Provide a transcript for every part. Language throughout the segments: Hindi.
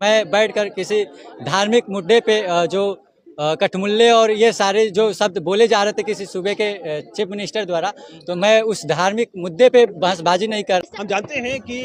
मैं बैठकर किसी धार्मिक मुद्दे पे जो कठमुल्ले और ये सारे जो शब्द बोले जा रहे थे किसी सूबे के चीफ मिनिस्टर द्वारा, तो मैं उस धार्मिक मुद्दे पे बहसबाजी नहीं कर। हम जानते हैं कि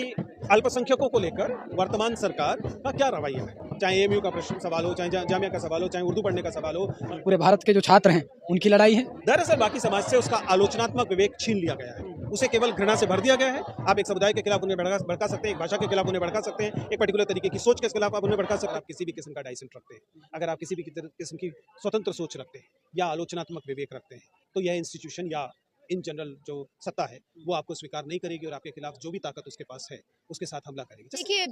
अल्पसंख्यकों को लेकर वर्तमान सरकार का क्या रवैया है, चाहे एएमयू का प्रश्न सवाल हो, चाहे जामिया का सवाल हो, चाहे उर्दू पढ़ने का सवाल हो। पूरे भारत के जो छात्र हैं उनकी लड़ाई है। दरअसल बाकी समाज से उसका आलोचनात्मक विवेक छीन लिया गया है, उसे केवल घृणा से भर दिया गया है। आप एक समुदाय के खिलाफ उन्हें भड़का सकते हैं, एक भाषा के खिलाफ उन्हें भड़का सकते हैं, एक पर्टिकुलर तरीके की सोच के खिलाफ आप उन्हें भड़का सकते हैं। आप किसी भी किस्म का डाइसेंट रखते हैं, अगर आप किसी भी किस्म की स्वतंत्र सोच रखते हैं या आलोचनात्मक विवेक रखते हैं, तो यह इंस्टीट्यूशन या इन जनरल जो सत्ता है वो आपको स्वीकार नहीं करेगी और आपके खिलाफ जो भी ताकत उसके पास है उसके साथ हमला करेगी। देखिए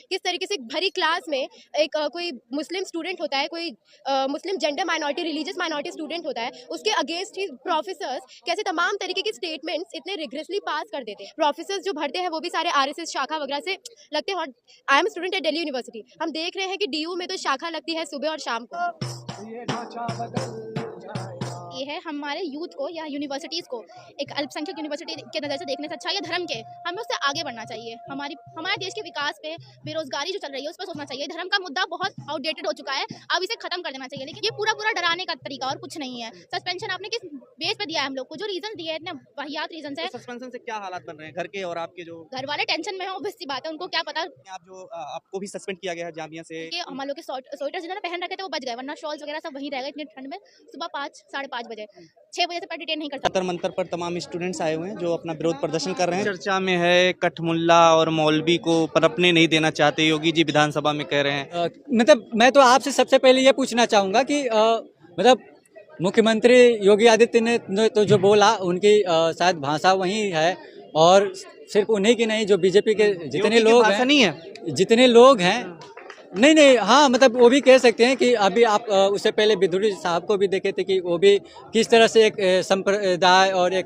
किस तरीके से भरी क्लास में एक कोई मुस्लिम स्टूडेंट होता है, कोई मुस्लिम gender minority, religious minority student होता है, उसके अगेंस्ट ही प्रोफेसर्स कैसे तमाम तरीके के स्टेटमेंट्स इतने रिग्रेसली पास कर देते हैं। प्रोफेसर्स जो भरते हैं वो भी सारे आरएसएस शाखा वगैरह से लगते हैं। और I am student at Delhi university, हम देख रहे हैं कि डीयू में तो शाखा लगती है सुबह और शाम को। ये है हमारे यूथ को या यूनिवर्सिटीज़ को एक अल्पसंख्यक यूनिवर्सिटी के नज़र से देखने से अच्छा, ये धर्म के हमें उससे आगे बढ़ना चाहिए। हमारे देश के विकास पे, बेरोजगारी जो चल रही है उस पर सोचना चाहिए। धर्म का मुद्दा बहुत आउटडेटेड हो चुका है, अब इसे खत्म कर देना चाहिए। लेकिन ये पूरा डराने का तरीका और कुछ नहीं है। सस्पेंशन आपने किस बेस पे दिया है हम लोग को, जो रीजन दिए इतने वाहियात रीजन है। सस्पेंशन से क्या हालात बन रहे हैं घर के, और आपके जो घर वाले टेंशन में है, ऑब्वियस सी बात है, उनको क्या पता। आप जो आपको भी सस्पेंड किया गया है जामिया से, हम लोग के स्वेटर जिन्होंने पहन रखे थे वो बच गए, वरना शॉल्स वगैरह सब वहीं रह गए इतनी ठंड में। सुबह 5 साढ़े 5 बजे 6 बजे से पर डिटेन नहीं कर सकते। जंतर मंतर पर तमाम स्टूडेंट्स आए हुए हैं जो अपना विरोध प्रदर्शन कर रहे हैं। चर्चा में है कठमुल्ला और मौलवी को पनपने नहीं देना चाहते, योगी जी विधानसभा में कह रहे हैं। मतलब मैं तो आपसे सबसे पहले ये पूछना चाहूँगा कि मतलब मुख्यमंत्री योगी आदित्यनाथ ने तो जो बोला उनकी शायद भाषा वही है, और सिर्फ उन्हीं की नहीं, जो बीजेपी के जितने लोग हैं, नहीं है जितने लोग हैं, नहीं हाँ, मतलब वो भी कह सकते हैं कि अभी आप उससे पहले विधुरी साहब को भी देखे थे कि वो भी किस तरह से एक संप्रदाय और एक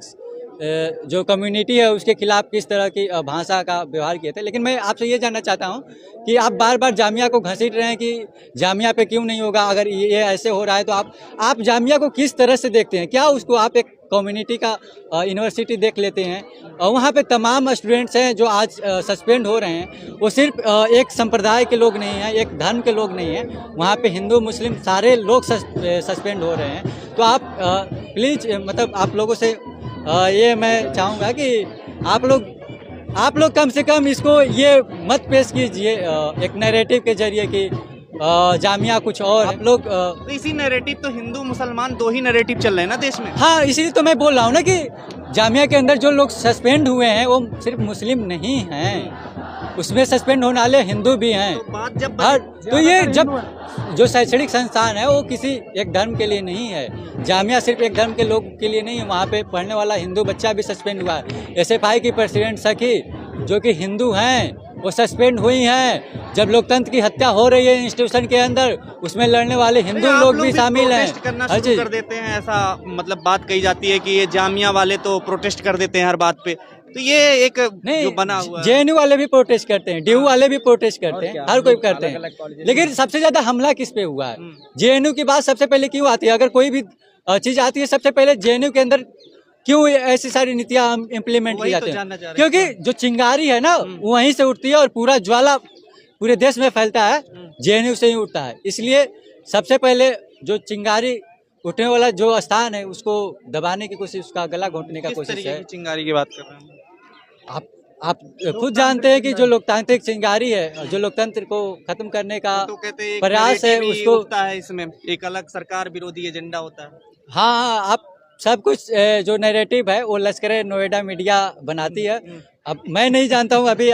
जो कम्युनिटी है उसके खिलाफ किस तरह की भाषा का व्यवहार किए थे। लेकिन मैं आपसे ये जानना चाहता हूँ कि आप बार बार जामिया को घसीट रहे हैं कि जामिया पे क्यों नहीं होगा, अगर ये ऐसे हो रहा है तो आप जामिया को किस तरह से देखते हैं? क्या उसको आप एक कम्युनिटी का यूनिवर्सिटी देख लेते हैं? और वहाँ पे तमाम स्टूडेंट्स हैं जो आज सस्पेंड हो रहे हैं, वो सिर्फ एक संप्रदाय के लोग नहीं हैं, एक धर्म के लोग नहीं हैं, वहाँ पे हिंदू मुस्लिम सारे लोग सस्पेंड हो रहे हैं। तो आप प्लीज़ मतलब आप लोगों से ये मैं चाहूँगा कि आप लोग कम से कम इसको ये मत पेश कीजिए एक नैरेटिव के जरिए कि जामिया कुछ और। आप लोग तो इसी नैरेटिव, तो हिंदू मुसलमान दो ही नैरेटिव चल रहे हैं ना देश में। हाँ, इसीलिए तो मैं बोल रहा हूँ ना कि जामिया के अंदर जो लोग सस्पेंड हुए हैं वो सिर्फ मुस्लिम नहीं हैं, उसमें सस्पेंड होने वाले हिंदू भी हैं। तो बात जब तो ये जब जो शैक्षणिक संस्थान है वो किसी एक धर्म के लिए नहीं है, जामिया सिर्फ एक धर्म के लोग के लिए नहीं है, वहाँ पे पढ़ने वाला हिंदू बच्चा भी सस्पेंड हुआ है। एसएफआई की प्रेसिडेंट सखी जो कि हिंदू हैं वो सस्पेंड हुई हैं। जब लोकतंत्र की हत्या हो रही है इंस्टीट्यूशन के अंदर, उसमें लड़ने वाले हिंदू लोग भी शामिल हैं। करना शुरू कर देते हैं, ऐसा मतलब बात कही जाती है कि ये जामिया वाले तो प्रोटेस्ट कर देते हैं हर बात पे, तो ये एक जो बना हुआ है। जेएनयू वाले भी प्रोटेस्ट करते हैं, डीयू वाले भी प्रोटेस्ट करते हैं, हर कोई करते हैं। लेकिन सबसे ज्यादा हमला किस पे हुआ है? जेएनयू की बात सबसे पहले क्यों आती है? अगर कोई भी चीज आती है सबसे पहले जेएनयू के अंदर क्यों ऐसी सारी नीतियां इम्प्लीमेंट की जाती हैं? क्योंकि जो चिंगारी है ना वहीं से उठती है और पूरा ज्वाला पूरे देश में फैलता है, जेएनयू से ही उठता है। इसलिए सबसे पहले जो चिंगारी उठने वाला जो स्थान है उसको दबाने की कोशिश, उसका गला घोंटने का कोशिश है। चिंगारी की बात कर रहे हैं आप खुद जानते हैं कि जो लोकतांत्रिक चिंगारी है, जो लोकतंत्र को खत्म करने का तो कहते हैं प्रयास है, उसको है, इसमें एक अलग सरकार विरोधी एजेंडा होता है। हाँ, आप सब कुछ जो नैरेटिव है वो लश्कर नोएडा मीडिया बनाती है। अब मैं नहीं जानता हूँ, अभी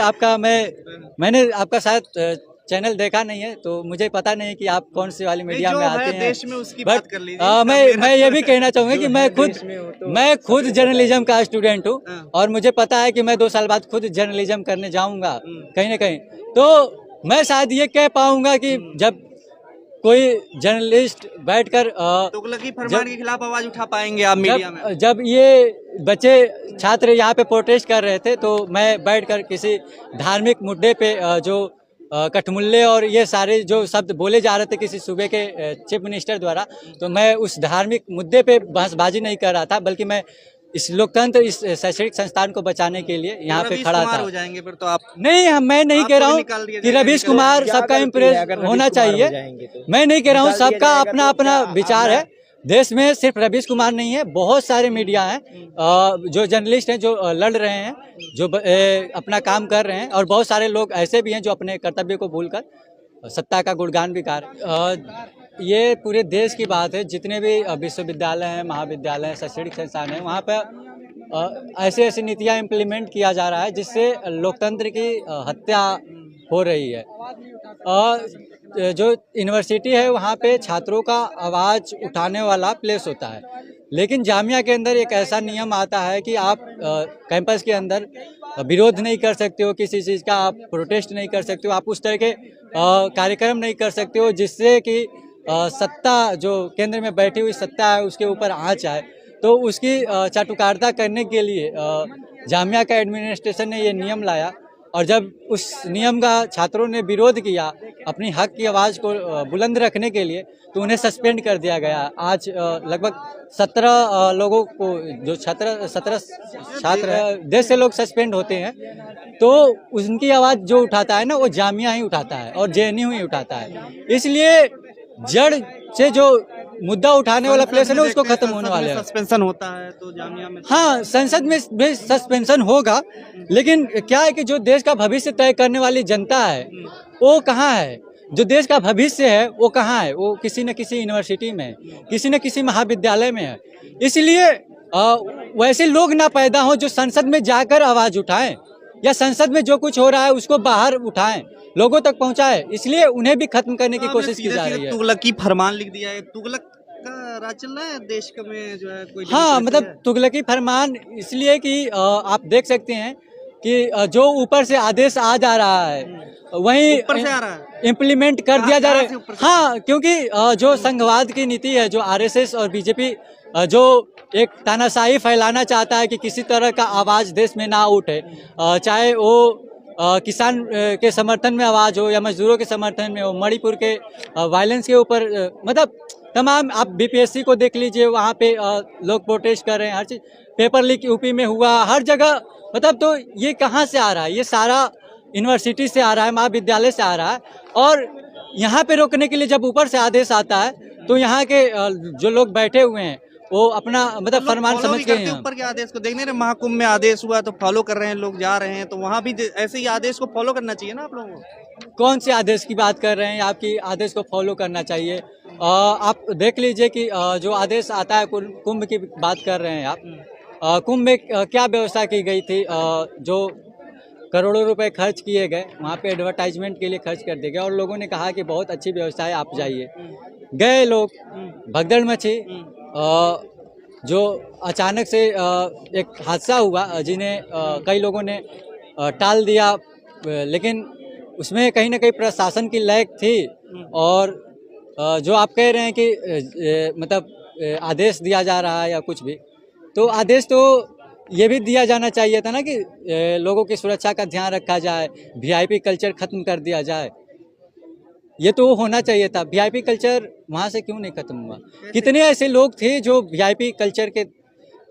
मैंने आपका शायद चैनल देखा नहीं है, तो मुझे पता नहीं कि आप कौन सी वाली मीडिया में आते हैं। देश में उसकी बात कर लीजिए। मैं ये भी कहना चाहूँगा कि मैं खुद जर्नलिज्म का स्टूडेंट हूँ और मुझे पता है कि मैं 2 साल बाद खुद जर्नलिज्म करने जाऊँगा कहीं ना कहीं, तो मैं शायद ये कह पाऊँगा कि जब कोई जर्नलिस्ट बैठकर तुगलकी फरमान के खिलाफ आवाज उठा पाएंगे आप मीडिया में? जब ये बच्चे छात्र यहाँ पे प्रोटेस्ट कर रहे थे तो मैं बैठकर किसी धार्मिक मुद्दे पे जो कठमुल्ले और ये सारे जो शब्द बोले जा रहे थे किसी सूबे के चीफ मिनिस्टर द्वारा, तो मैं उस धार्मिक मुद्दे पे बहसबाजी नहीं कर रहा था, बल्कि मैं इस लोकतंत्र, इस शैक्षणिक संस्थान को बचाने के लिए यहाँ पे रवीश खड़ा कुमार था। हो जाएंगे फिर तो आप। नहीं, मैं नहीं कह रहा हूँ निकाल दिया कि जाएगा, रवीश निकल कुमार क्या सबका गलती है इम्प्रेस अगर रवीश होना कुमार हो चाहिए। जाएंगे तो? मैं नहीं कह रहा हूँ, निकाल दिया सबका जाएगा अपना तो अपना क्या विचार अपना- है। देश में सिर्फ रवीश कुमार नहीं है, बहुत सारे मीडिया हैं, जो जर्नलिस्ट हैं, जो लड़ रहे हैं, जो अपना काम कर रहे हैं, और बहुत सारे लोग ऐसे भी हैं जो अपने कर्तव्य को भूलकर सत्ता का गुणगान भी गा रहे हैं। ये पूरे देश की बात है, जितने भी विश्वविद्यालय हैं, महाविद्यालय हैं, शैक्षणिक संस्थान हैं, वहाँ पर ऐसे ऐसी नीतियाँ इम्प्लीमेंट किया जा रहा है जिससे लोकतंत्र की हत्या हो रही है। जो यूनिवर्सिटी है वहाँ पे छात्रों का आवाज़ उठाने वाला प्लेस होता है, लेकिन जामिया के अंदर एक ऐसा नियम आता है कि आप कैंपस के अंदर विरोध नहीं कर सकते हो, किसी चीज़ का आप प्रोटेस्ट नहीं कर सकते हो, आप उस तरह के कार्यक्रम नहीं कर सकते हो जिससे कि सत्ता, जो केंद्र में बैठी हुई सत्ता है, उसके ऊपर आँच आए। तो उसकी चाटुकारिता करने के लिए जामिया का एडमिनिस्ट्रेशन ने ये नियम लाया, और जब उस नियम का छात्रों ने विरोध किया अपनी हक की आवाज़ को बुलंद रखने के लिए, तो उन्हें सस्पेंड कर दिया गया। आज लगभग 17 लोगों को, जो 17 छात्र देश से लोग सस्पेंड होते हैं, तो उनकी आवाज़ जो उठाता है ना, वो जामिया ही उठाता है और जेएनयू ही उठाता है। इसलिए जड़ से जो मुद्दा उठाने वाला प्लेस है ना, उसको खत्म होने वाले हैं। सस्पेंशन होता है तो जामिया में हाँ, संसद में भी सस्पेंशन होगा, लेकिन क्या है कि जो देश का भविष्य तय करने वाली जनता है वो कहाँ है? जो देश का भविष्य है वो कहाँ है? वो किसी न किसी यूनिवर्सिटी में है, किसी न किसी महाविद्यालय में है। इसलिए वैसे लोग ना पैदा हों जो संसद में जाकर आवाज़ उठाएं, या संसद में जो कुछ हो रहा है उसको बाहर उठाएं, लोगों तक पहुंचाएं। इसलिए उन्हें भी खत्म करने की कोशिश की जा रही है। तुगलकी फरमान लिख दिया है, तुगलक का राज चल रहा है देश का में, जो है कोई हाँ, डेमोक्रेसी मतलब है। तुगलकी फरमान इसलिए कि आप देख सकते हैं कि जो ऊपर से आदेश आ जा रहा है वहीं ऊपर से आ रहा है, इम्प्लीमेंट कर दिया जा कहाँ रहा से है। ऊपर से? हाँ, क्योंकि जो संघवाद की नीति है, जो आरएसएस और बीजेपी जो एक तानाशाही फैलाना चाहता है कि किसी तरह का आवाज़ देश में ना उठे, चाहे वो किसान के समर्थन में आवाज़ हो या मजदूरों के समर्थन में हो, मणिपुर के वायलेंस के ऊपर, मतलब तमाम, आप बीपीएससी को देख लीजिए, वहाँ पे लोग प्रोटेस्ट कर रहे हैं, हर चीज़, पेपर लीक यूपी में हुआ, हर जगह, मतलब तो ये कहाँ से आ रहा है? ये सारा यूनिवर्सिटी से आ रहा है, महाविद्यालय से आ रहा है। और यहाँ पे रोकने के लिए जब ऊपर से आदेश आता है तो यहाँ के जो लोग बैठे हुए हैं वो अपना मतलब फरमान follow समझ भी के करते हैं हैं। ऊपर के आदेश को। देखने रहे महाकुंभ में आदेश हुआ तो फॉलो कर रहे हैं, लोग जा रहे हैं, तो वहाँ भी ऐसे ही आदेश को फॉलो करना चाहिए ना आप लोगों को। कौन से आदेश की बात कर रहे हैं? आपकी आदेश को फॉलो करना चाहिए। आप देख लीजिए कि जो आदेश आता है, कुंभ की बात कर रहे हैं आप, कुंभ में क्या व्यवस्था की गई थी? जो करोड़ों रुपए खर्च किए गए, वहाँ पे एडवर्टाइजमेंट के लिए खर्च कर दिए गए, और लोगों ने कहा कि बहुत अच्छी व्यवस्था है, आप जाइए। गए लोग, भगदड़ मची, जो अचानक से एक हादसा हुआ जिन्हें कई लोगों ने टाल दिया, लेकिन उसमें कहीं ना कहीं प्रशासन की लैग थी। और जो आप कह रहे हैं कि मतलब आदेश दिया जा रहा है या कुछ भी, तो आदेश तो ये भी दिया जाना चाहिए था ना कि लोगों की सुरक्षा का ध्यान रखा जाए, वीआईपी कल्चर खत्म कर दिया जाए। ये तो होना चाहिए था। वीआईपी कल्चर वहाँ से क्यों नहीं खत्म हुआ? कितने ऐसे लोग थे जो वीआईपी कल्चर के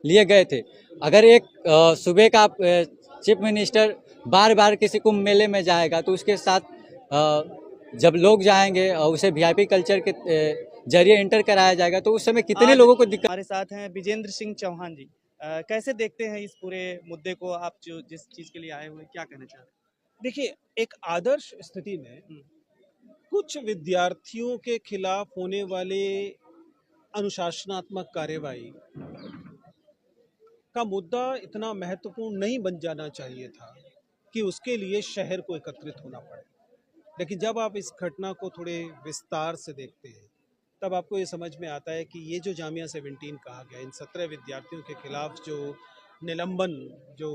लिए गए थे। अगर एक सूबे का चीफ मिनिस्टर बार बार किसी कुंभ मेले में जाएगा तो उसके साथ जब लोग जाएंगे और उसे वीआईपी कल्चर के जरिए इंटर कराया जाएगा तो उस समय कितने लोगों को दिक्कत। हमारे साथ हैं विजेंद्र सिंह चौहान जी। कैसे देखते हैं इस पूरे मुद्दे को? आप जो जिस चीज के लिए आए हुए हैं, क्या कहना चाहते हैं? देखिए, एक आदर्श स्थिति में कुछ विद्यार्थियों के खिलाफ होने वाले अनुशासनात्मक कार्यवाही का मुद्दा इतना महत्वपूर्ण नहीं बन जाना चाहिए था कि उसके लिए शहर को एकत्रित होना पड़े। लेकिन जब आप इस घटना को थोड़े विस्तार से देखते हैं तब आपको ये समझ में आता है कि ये जो जामिया 17 कहा गया, इन 17 विद्यार्थियों के खिलाफ जो निलंबन, जो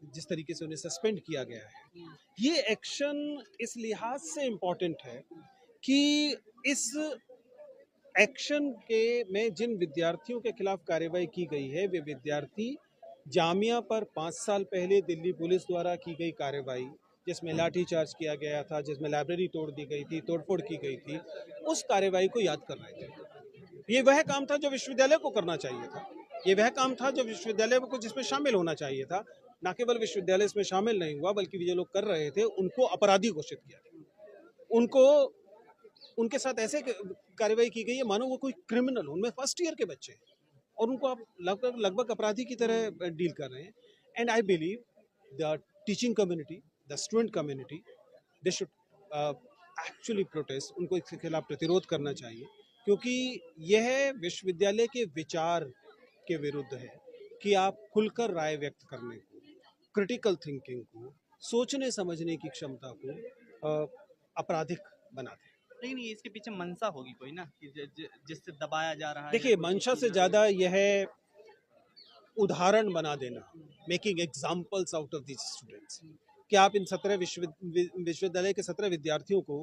जिस तरीके से उन्हें सस्पेंड किया गया है, ये एक्शन इस लिहाज से इम्पॉर्टेंट है कि इस एक्शन के में जिन विद्यार्थियों के खिलाफ कार्रवाई की गई है वे विद्यार्थी जामिया पर 5 साल पहले दिल्ली पुलिस द्वारा की गई कार्रवाई, जिसमें लाठीचार्ज किया गया था, जिसमें लाइब्रेरी तोड़ दी गई थी, तोड़फोड़ की गई थी, उस कार्रवाई को याद कर रहे थे। ये वह काम था जो विश्वविद्यालय को करना चाहिए था। ये वह काम था जो विश्वविद्यालय को जिसमें शामिल होना चाहिए था। न केवल विश्वविद्यालय इसमें शामिल नहीं हुआ, बल्कि ये लोग कर रहे थे उनको अपराधी घोषित किया गया। उनको उनके साथ ऐसे कार्रवाई की गई है मानो वो कोई क्रिमिनल, उनमें फर्स्ट ईयर के बच्चे हैं और उनको आप लगभग अपराधी की तरह डील कर रहे हैं। And I believe the teaching community, the student community, they should actually protest, उनको इसके खिलाफ प्रतिरोध करना चाहिए, क्योंकि यह विश्वविद्यालय के विचार के विरुद्ध है कि आप खुलकर राय व्यक्त करने को, क्रिटिकल थिंकिंग को, सोचने समझने की क्षमता को आपराधिक बनाते हैं। लेकिन ये इसके पीछे मंशा होगी कोई ना, कि जिससे दबाया जा रहा है। देखिए, मंशा से ज़्यादा यह उदाहरण बना देना, making examples out of these students, कि आप इन 17 विश्वविद्यालय के 17 विद्यार्थियों को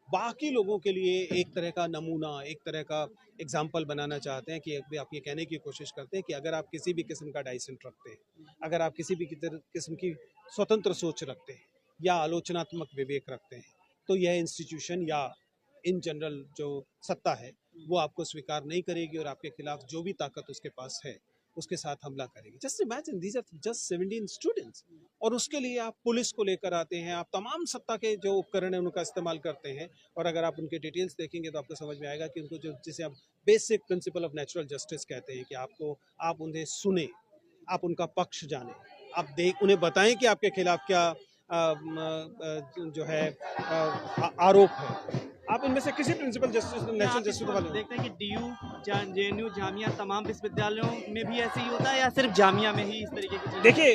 बाकी लोगों के लिए एक तरह का नमूना, एक तरह का एग्जाम्पल बनाना चाहते हैं, कि आप ये कहने की कोशिश करते हैं कि अगर आप किसी भी किस्म का डाइसेंट रखते हैं, अगर आप किसी भी किस्म की स्वतंत्र सोच रखते हैं या आलोचनात्मक विवेक रखते हैं, तो यह इंस्टीट्यूशन या इन जनरल जो सत्ता है वो आपको स्वीकार नहीं करेगी और आपके खिलाफ जो भी ताकत उसके पास है उसके साथ हमला करेगी। Just imagine, these are just 17 students, और उसके लिए आप पुलिस को लेकर आते हैं, आप तमाम सत्ता के जो उपकरण हैं उनका इस्तेमाल करते हैं। और अगर आप उनके डिटेल्स देखेंगे तो आपको समझ में आएगा कि उनको जो जिसे आप basic principle of natural justice कहते हैं, कि आप उन्हें सुने, आप उनका पक्ष जाने, आप उन्हें बताएं कि आपके खिलाफ क्या जो है आरोप है। आप इनमें से किसी प्रिंसिपल जस्टिस, नेचुरल जस्टिस को देखते हैं कि DU, JNU, जामिया, तमाम विश्वविद्यालयों में भी ऐसे ही होता है या सिर्फ जामिया में ही इस तरीके की चीजें? देखिए,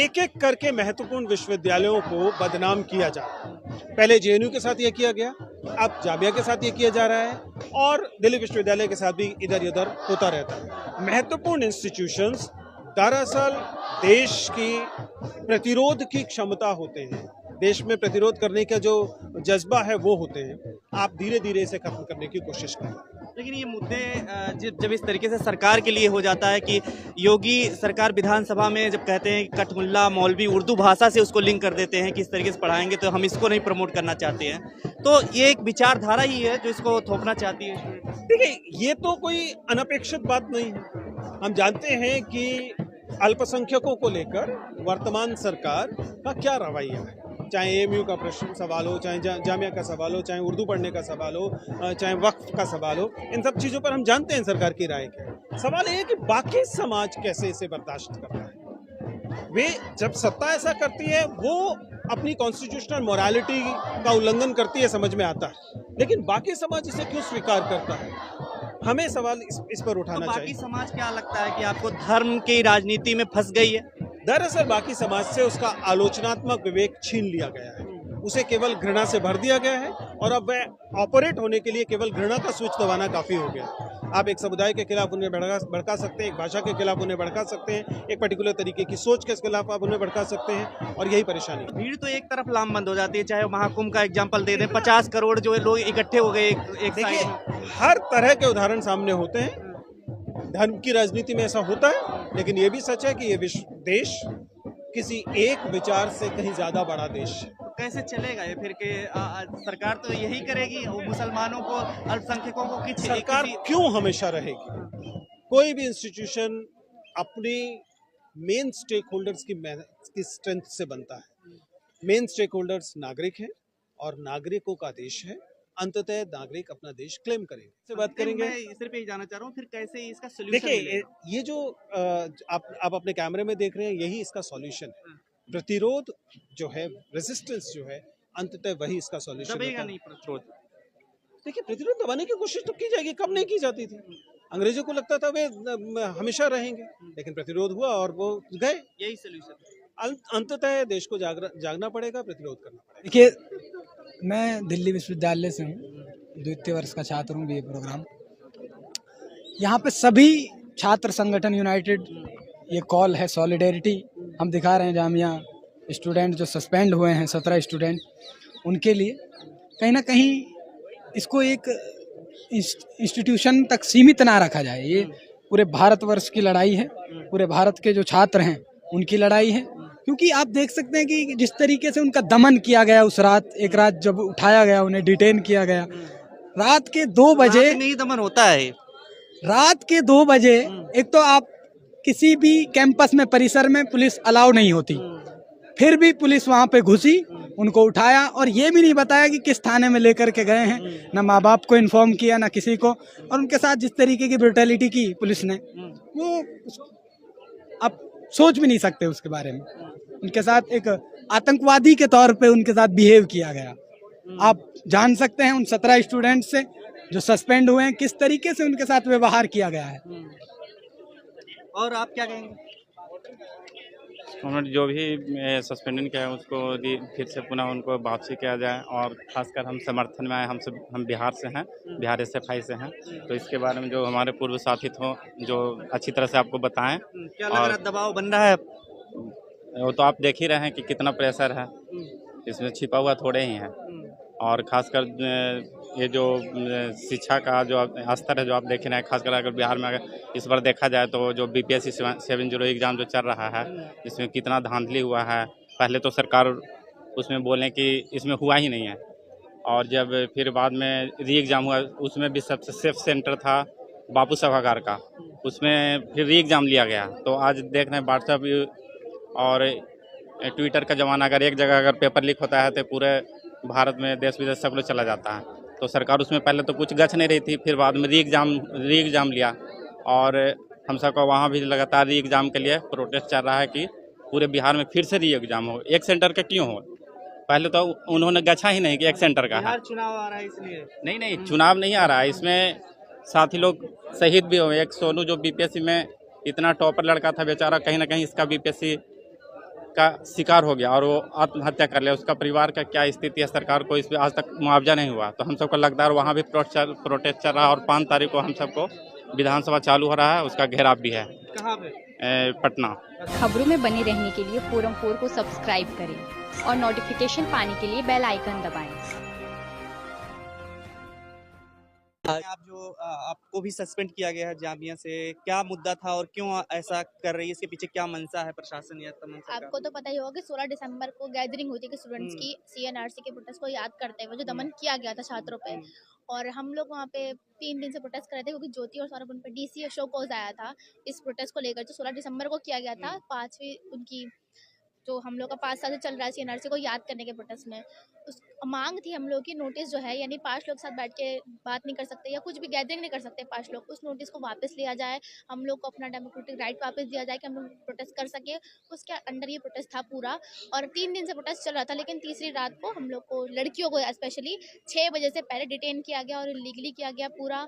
एक एक करके महत्वपूर्ण विश्वविद्यालयों को बदनाम किया जा रहा है। पहले JNU के साथ ये किया गया, अब जामिया के साथ ये किया जा रहा है, और दिल्ली विश्वविद्यालय के साथ भी इधर उधर होता रहता है। महत्वपूर्ण इंस्टीट्यूशंस दरअसल देश की प्रतिरोध की क्षमता होते हैं, देश में प्रतिरोध करने का जो जज्बा है वो होते हैं। आप धीरे धीरे इसे खत्म करने की कोशिश करें। लेकिन ये मुद्दे जब इस तरीके से सरकार के लिए हो जाता है कि योगी सरकार विधानसभा में जब कहते हैं कि कठमुल्ला मौलवी उर्दू भाषा से उसको लिंक कर देते हैं कि इस तरीके से पढ़ाएंगे तो हम इसको नहीं प्रमोट करना चाहते हैं, तो ये एक विचारधारा ही है जो इसको थोपना चाहती है। देखिए, ये तो कोई अनपेक्षित बात नहीं है। हम जानते हैं कि अल्पसंख्यकों को लेकर वर्तमान सरकार का क्या रवैया है, चाहे AMU का प्रश्न सवाल हो, चाहे जामिया का सवाल हो, चाहे उर्दू पढ़ने का सवाल हो, चाहे वक्फ का सवाल हो, इन सब चीज़ों पर हम जानते हैं सरकार की राय क्या। सवाल ये है कि बाकी समाज कैसे इसे बर्दाश्त करता है। वे जब सत्ता ऐसा करती है वो अपनी कॉन्स्टिट्यूशनल मोरालिटी का उल्लंघन करती है, समझ में आता है, लेकिन बाकी समाज इसे क्यों स्वीकार करता है? हमें सवाल इस पर उठाना चाहिए। बाकी समाज क्या लगता है कि आपको धर्म की राजनीति में फंस गई है? दरअसल बाकी समाज से उसका आलोचनात्मक विवेक छीन लिया गया है, उसे केवल घृणा से भर दिया गया है, और अब वह ऑपरेट होने के लिए केवल घृणा का स्विच दबाना काफ़ी हो गया। आप एक समुदाय के खिलाफ उन्हें भड़का सकते हैं, एक भाषा के खिलाफ उन्हें भड़का सकते हैं, एक पर्टिकुलर तरीके की सोच के खिलाफ आप उन्हें भड़का सकते हैं, और यही परेशानी है। भीड़ तो एक तरफ लामबंद हो जाती है, चाहे महाकुंभ का एग्जाम्पल दे दें, 50 करोड़ जो लोग इकट्ठे हो गए एक देखिए, साइड में। हर तरह के उदाहरण सामने होते हैं। धर्म की राजनीति में ऐसा होता है, लेकिन ये भी सच है कि ये देश किसी एक विचार से कहीं ज्यादा बड़ा देश है। कैसे चलेगा ये फिर के सरकार तो यही करेगी, वो मुसलमानों को, अल्पसंख्यकों को किस सरकार क्यों हमेशा रहेगी? कोई भी इंस्टीट्यूशन अपनी मेन स्टेक होल्डर्स की स्ट्रेंथ से बनता है। मेन स्टेक होल्डर्स नागरिक हैं और नागरिकों का देश है। अंततः नागरिक अपना देश क्लेम करेंगे। से बात करेंगे, मैं सिर्फ यही जानना चाह रहा हूँ फिर कैसे इसका सॉल्यूशन देखिए, ये जो आप अपने कैमरे में देख रहे हैं, यही इसका सॉल्यूशन है। प्रतिरोध जो है, रेजिस्टेंस जो है, अंततः वही इसका सॉल्यूशन दबेगा नहीं प्रतिरोध। देखिए, प्रतिरोध दबाने की कोशिश तो की जाएगी, कब नहीं की जाती थी। अंग्रेजों को लगता था वे हमेशा रहेंगे, लेकिन प्रतिरोध हुआ और वो गए। यही सॉल्यूशन। अंततः देश को जागना पड़ेगा, प्रतिरोध करना पड़ेगा। देखिए, मैं दिल्ली विश्वविद्यालय से हूँ, द्वितीय वर्ष का छात्र हूँ, BA प्रोग्राम। यहाँ पे सभी छात्र संगठन यूनाइटेड, ये कॉल है सॉलिडेरिटी हम दिखा रहे हैं। जामिया स्टूडेंट जो सस्पेंड हुए हैं, 17 स्टूडेंट, उनके लिए कहीं ना कहीं इसको एक इंस्टीट्यूशन तक सीमित ना रखा जाए। ये पूरे भारतवर्ष की लड़ाई है, पूरे भारत के जो छात्र हैं उनकी लड़ाई है। क्योंकि आप देख सकते हैं कि जिस तरीके से उनका दमन किया गया उस रात, एक रात जब उठाया गया, उन्हें डिटेन किया गया, रात के 2 बजे नहीं दमन होता है। रात के 2 बजे एक तो आप किसी भी कैंपस में परिसर में पुलिस अलाउ नहीं होती, फिर भी पुलिस वहां पे घुसी, उनको उठाया और ये भी नहीं बताया कि किस थाने में लेकर के गए हैं, ना माँ बाप को इन्फॉर्म किया ना किसी को। और उनके साथ जिस तरीके की ब्रुटैलिटी की पुलिस ने, वो आप सोच भी नहीं सकते उसके बारे में। उनके साथ एक आतंकवादी के तौर पे उनके साथ बिहेव किया गया। आप जान सकते हैं उन 17 स्टूडेंट्स से जो सस्पेंड हुए हैं किस तरीके से उनके साथ व्यवहार किया गया है। और आप क्या कहेंगे? उन्होंने जो भी सस्पेंशन किया है उसको फिर से पुनः उनको वापसी किया जाए, और खासकर हम समर्थन में आए। हम बिहार से हैं, बिहार SFI से हैं, तो इसके बारे में जो हमारे पूर्व साथी थे जो अच्छी तरह से आपको बताएं। क्या लग रहा है, दबाव बन रहा है? वो तो आप देख ही रहे हैं कि कितना प्रेशर है, इसमें छिपा हुआ थोड़े ही है। और खासकर ये जो शिक्षा का जो स्तर है जो आप देख रहे हैं, खासकर अगर बिहार में अगर इस बार देखा जाए तो जो BPSC 70 एग्ज़ाम जो चल रहा है, इसमें कितना धांधली हुआ है। पहले तो सरकार उसमें बोलें कि इसमें हुआ ही नहीं है, और जब फिर बाद में री एग्ज़ाम हुआ उसमें भी सबसे सेफ सेंटर था बापू सभागार का, उसमें फिर री एग्ज़ाम लिया गया। तो आज देख रहे हैं व्हाट्सएप और ट्विटर का ज़माना, अगर एक जगह अगर पेपर लीक होता है तो पूरे भारत में देश विदेश सब लोग चला जाता है। तो सरकार उसमें पहले तो कुछ गच नहीं रही थी, फिर बाद में री एग्ज़ाम लिया, और हम सबका वहाँ भी लगातार री एग्ज़ाम के लिए प्रोटेस्ट चल रहा है कि पूरे बिहार में फिर से री एग्ज़ाम हो। एक सेंटर का क्यों हो? पहले तो उन्होंने गछा ही नहीं कि एक सेंटर का है। बिहार चुनाव आ रहा है इसलिए। नहीं, चुनाव नहीं आ रहा है, इसमें साथी लोग शहीद भी हुए। एक सोनू जो BPSC में इतना टॉपर लड़का था बेचारा, कहीं ना कहीं इसका BPSC का शिकार हो गया और वो आत्महत्या कर लिया। उसका परिवार का क्या स्थिति है, सरकार को इस पर आज तक मुआवजा नहीं हुआ। तो हम सबको लगता है वहाँ भी प्रोटेस्ट चल रहा है, और 5 तारीख को हम सबको विधानसभा चालू हो रहा है, उसका घेराव भी है। कहाँ पे? पटना। खबरों में बने रहने के लिए फोरम 4 को सब्सक्राइब करें और नोटिफिकेशन पाने के लिए बेल आइकन दबाएं। आप जो आपको भी सस्पेंड किया गया है जामिया से, क्या मुद्दा था और क्यों ऐसा कर रही है? इसके पीछे क्या मंशा है प्रशासन या तमाम सरकार? आपको तो पता ही होगा कि 16 दिसंबर को गैदरिंग हुई थी कि स्टूडेंट्स की CNRC के प्रोटेस्ट को याद करते हुए जो दमन किया गया था छात्रों पे, और हम लोग वहाँ पे 3 दिन से प्रोटेस्ट कर रहे थे क्योंकि ज्योति और सौरभ उन पर DC शोकॉज आया था इस प्रोटेस्ट को लेकर, जो 16 दिसंबर को किया गया था। 5वीं उनकी जो हम लोग का 5 साल से चल रहा है CNRC को याद करने के प्रोटेस्ट में, उस मांग थी हम लोग की नोटिस जो है, यानी 5 लोग साथ बैठ के बात नहीं कर सकते या कुछ भी गैदरिंग नहीं कर सकते 5 लोग, उस नोटिस को वापस लिया जाए, हम लोग को अपना डेमोक्रेटिक राइट वापस दिया जाए कि हम लोग प्रोटेस्ट कर सके। उसके अंडर ये प्रोटेस्ट था पूरा, और 3 दिन से प्रोटेस्ट चल रहा था। लेकिन तीसरी रात को हम लोग को, लड़कियों को स्पेशली 6 बजे से पहले डिटेन किया गया और इलीगली किया गया पूरा।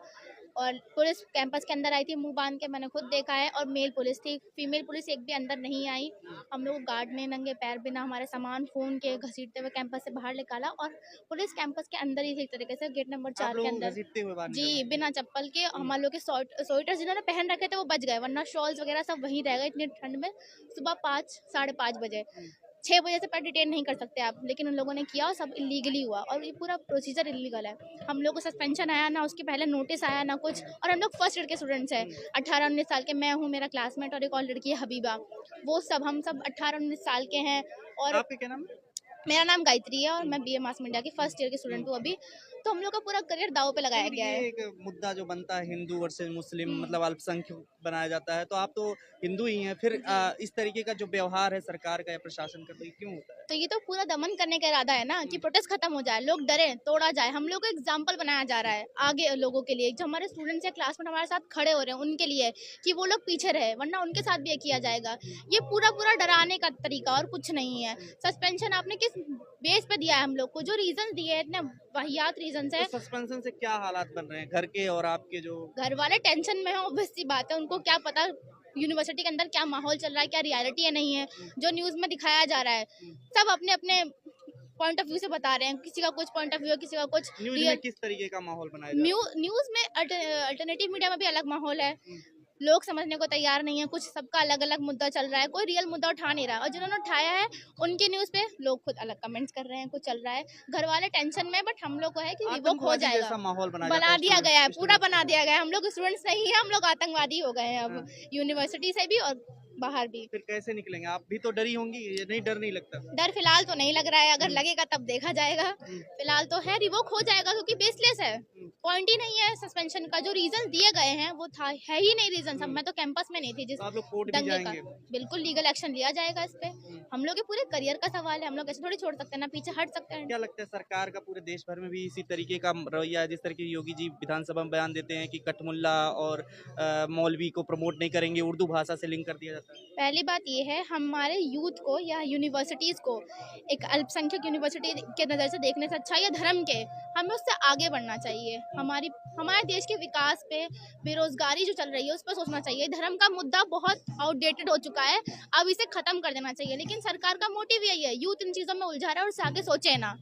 और पुलिस कैंपस के अंदर आई थी मुंह बांध के, मैंने खुद देखा है, और मेल पुलिस थी, फीमेल पुलिस एक भी अंदर नहीं आई। हम लोग गार्ड ने नंगे पैर बिना हमारे सामान फ़ोन के घसीटते हुए कैंपस से बाहर निकाला, और पुलिस कैंपस के अंदर ही थी एक तरीके से, गेट नंबर 4 के अंदर जी बिना चप्पल के। हमारे लोग के स्वेटर जिन्होंने पहन रखे थे वो बच गए, वरना शॉल्स वगैरह सब वहीं रह गए इतनी ठंड में। सुबह 5 साढ़े 5 बजे, 6 बजे से पहले डिटेन नहीं कर सकते आप, लेकिन उन लोगों ने किया और सब इलीगली हुआ, और ये पूरा प्रोसीजर इलीगल है। हम लोग को सस्पेंशन आया ना, उसके पहले नोटिस आया ना कुछ, और हम लोग फर्स्ट ईयर के स्टूडेंट्स हैं, 18-19 साल के। मैं हूँ, मेरा क्लासमेट और एक और लड़की है हबीबा, वो सब हम सब 18-19 साल के हैं। और आपके क्या नाम? मेरा नाम गायत्री है और मैं BA मास मीडिया की फर्स्ट ईयर की स्टूडेंट हूँ अभी। तो हम लोग का पूरा करियर दाव पे लगाया गया है। एक मुद्दा जो बनता है हिंदू वर्सेस मुस्लिम, मतलब अल्पसंख्यक बनाया जाता है, तो आप तो हिंदू ही हैं, फिर इस तरीके का जो व्यवहार है सरकार का या प्रशासन का, तो ये क्यों होता है? तो ये तो पूरा दमन करने का इरादा है ना, कि प्रोटेस्ट खत्म हो जाए, लोग डरे, तोड़ा जाए। हम लोग को एग्जाम्पल बनाया जा रहा है आगे लोगों के लिए, जो हमारे स्टूडेंट्स या क्लासमेट हमारे साथ खड़े हो रहे हैं उनके लिए, कि वो लोग पीछे रहे, वरना उनके साथ भी ये किया जाएगा। ये पूरा डराने का तरीका और कुछ नहीं है। सस्पेंशन आपने किस बेस पे दिया है हम लोग को? जो रीजन दिए इतने वाहियात रीजन है। तो सस्पेंशन से क्या हालात बन रहे हैं घर के और आपके? जो घर वाले टेंशन में है, ऑब्वियस सी बात है, उनको क्या पता यूनिवर्सिटी के अंदर क्या माहौल चल रहा है, क्या रियलिटी है नहीं है। जो न्यूज़ में दिखाया जा रहा है सब अपने अपने पॉइंट ऑफ व्यू से बता रहे हैं, किसी का कुछ पॉइंट ऑफ व्यू है, किसी का कुछ। न्यूज़ में किस तरीके का माहौल बनाया जा रहा है? न्यूज़ में अल्टरनेटिव मीडिया में भी अलग माहौल है, लोग समझने को तैयार नहीं है, कुछ सबका अलग अलग मुद्दा चल रहा है, कोई रियल मुद्दा उठा नहीं रहा। और जिन्होंने उठाया है उनकी न्यूज़ पे लोग खुद अलग कमेंट्स कर रहे हैं, कुछ चल रहा है। घर वाले टेंशन में, बट हम लोग को है कि रिवोक हो जाएगा, माहौल बना दिया गया है, पूरा बना दिया गया है। हम लोग स्टूडेंट्स नहीं है, हम लोग आतंकवादी हो गए हैं अब, यूनिवर्सिटी से भी और बाहर भी। फिर कैसे निकलेंगे? आप भी तो डरी होंगी, ये नहीं, डर नहीं लगता? डर फिलहाल तो नहीं लग रहा है, अगर लगेगा तब देखा जाएगा। फिलहाल तो है, रिवोक हो जाएगा क्योंकि बेसलेस है, पॉइंट ही नहीं है सस्पेंशन का। जो रीजन दिए गए हैं वो था है ही नहीं रीजन। सब मैं तो कैंपस में नहीं थी जिस तो आप लोग कोर्ट भी दंगे का। जाएंगे? बिल्कुल लीगल एक्शन लिया जाएगा इस पे। हम लोग के पूरे करियर का सवाल है, हम लोग ऐसे थोड़ी छोड़ सकते हैं, ना पीछे हट सकते हैं। क्या लगता है सरकार का पूरे देश भर में भी इसी तरीके का रवैया है, जिस तरह की योगी जी विधानसभा में बयान देते हैं कि कठमुल्ला और मौलवी को प्रमोट नहीं करेंगे, उर्दू भाषा से लिंक कर दिया जाता है? पहली बात ये है, हमारे यूथ को या यूनिवर्सिटीज़ को एक अल्पसंख्यक यूनिवर्सिटी के नज़र से देखने से अच्छा, या धर्म के, हमें उससे आगे बढ़ना चाहिए। हमारे देश के विकास पे, बेरोजगारी जो चल रही है उस पर सोचना चाहिए। धर्म का मुद्दा बहुत आउटडेटेड हो चुका है, अब इसे खत्म कर देना चाहिए। लेकिन सरकार का मोटिव यही है, यूथ इन चीज़ों में उलझा रहा है और उससे आगे सोचे ना।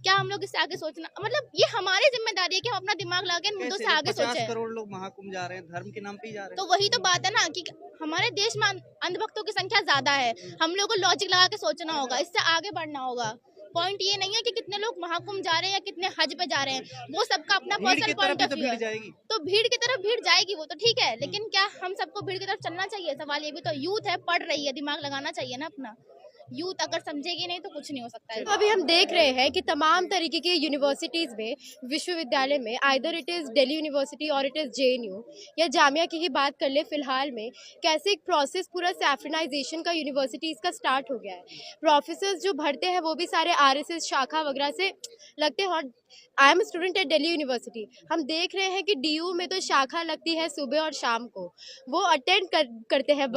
क्या हम लोग इससे आगे सोचना, मतलब ये हमारी जिम्मेदारी है कि हम अपना दिमाग लगा के इन मुद्दों से आगे 50 सोचें। करोड़ लोग महाकुंभ जा रहे हैं, धर्म के नाम पे ही जा रहे तो वही तो बात है ना कि हमारे देश में अंधभक्तों की संख्या ज्यादा है, हम लोग को लॉजिक लगा के सोचना होगा, इससे आगे बढ़ना होगा। पॉइंट ये नहीं है कि कितने लोग महाकुंभ जा रहे हैं या कितने हज पे जा रहे हैं, वो सबका अपना हैं। भीड़ पर्सनल की पॉइंट तरफ ऑफ भी तो व्यू भीड़ है। जाएगी। तो भीड़ की तरफ भीड़ जाएगी, वो तो ठीक है, लेकिन क्या हम सबको भीड़ की तरफ चलना चाहिए? सवाल ये भी तो, यूथ है, पढ़ रही है, दिमाग लगाना चाहिए ना अपना। यूथ अगर समझेगी नहीं तो कुछ नहीं हो सकता है। तो अभी हम देख रहे हैं कि तमाम तरीके की यूनिवर्सिटीज़ में, विश्वविद्यालय में, either it is Delhi university और इट इज़ JNU या जामिया की ही बात कर ले फिलहाल में, कैसे एक प्रोसेस पूरा सैफ्रनाइजेशन का यूनिवर्सिटीज़ का स्टार्ट हो गया है। प्रोफेसर्स जो भरते हैं वो भी सारे RSS शाखा वगैरह से लगते हैं। और I am student at Delhi university, हम देख रहे हैं कि DU में तो शाखा लगती है सुबह और शाम को, वो अटेंड करते हैं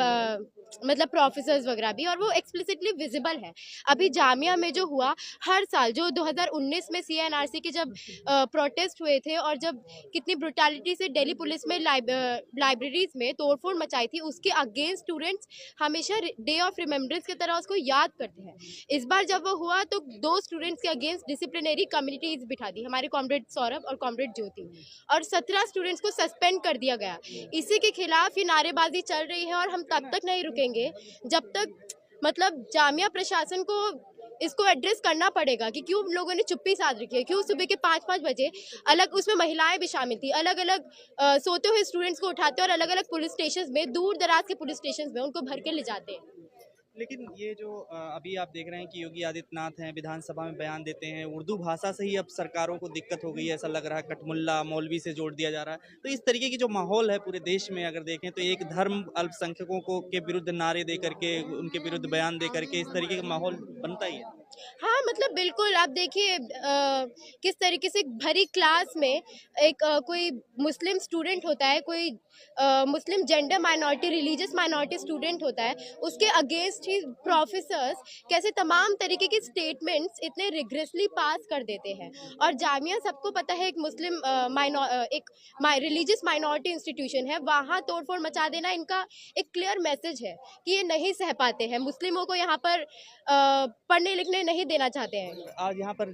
मतलब प्रोफेसर्स वगैरह भी, और वो एक्सप्लिसिटली विजिबल है। अभी जामिया में जो हुआ, हर साल जो 2019 में CNRC के जब प्रोटेस्ट हुए थे और जब कितनी ब्रुटैलिटी से दिल्ली पुलिस में लाइब्रेरीज में तोड़फोड़ मचाई थी, उसके अगेंस्ट स्टूडेंट्स हमेशा डे ऑफ रिमेम्बरेंस की तरह उसको याद करते हैं। इस बार जब वो हुआ तो 2 स्टूडेंट्स के अगेंस्ट डिसिप्लिनरी कम्युनिटीज बिठा दी, हमारे कॉमरेड सौरभ और कॉमरेड ज्योति, और 17 स्टूडेंट्स को सस्पेंड कर दिया गया। इसी के खिलाफ ये नारेबाजी चल रही है और हम तब तक नहीं रुकेंगे जब तक मतलब जामिया प्रशासन को इसको एड्रेस करना पड़ेगा कि क्यों लोगों ने चुप्पी साध रखी है, क्यों सुबह के 5-5 बजे अलग, उसमें महिलाएं भी शामिल थी, अलग अलग सोते हुए स्टूडेंट्स को उठाते और अलग अलग पुलिस स्टेशन में, दूर दराज के पुलिस स्टेशन में उनको भर के ले जाते हैं। लेकिन ये जो अभी आप देख रहे हैं कि योगी आदित्यनाथ हैं, विधानसभा में बयान देते हैं, उर्दू भाषा से ही अब सरकारों को दिक्कत हो गई है, ऐसा लग रहा है। कठमुल्ला मौलवी से जोड़ दिया जा रहा है। तो इस तरीके की जो माहौल है पूरे देश में, अगर देखें तो एक धर्म अल्पसंख्यकों को के विरुद्ध नारे दे करके, उनके विरुद्ध बयान दे करके इस तरीके का माहौल बनता ही है। हाँ, मतलब बिल्कुल आप देखिए किस तरीके से भरी क्लास में एक कोई मुस्लिम स्टूडेंट होता है, कोई मुस्लिम gender minority, religious minority student होता है, उसके अगेंस्ट ही प्रोफेसर्स कैसे तमाम तरीके के स्टेटमेंट्स इतने रिग्रेसली पास कर देते हैं। और जामिया सबको पता है एक मुस्लिम रिलीजियस माइनॉरिटी इंस्टीट्यूशन है, वहाँ तोड़फोड़ मचा देना इनका एक क्लियर मैसेज है कि ये नहीं सह पाते हैं, मुस्लिमों को यहाँ पर पढ़ने लिखने नहीं देना चाहते हैं। आज यहाँ पर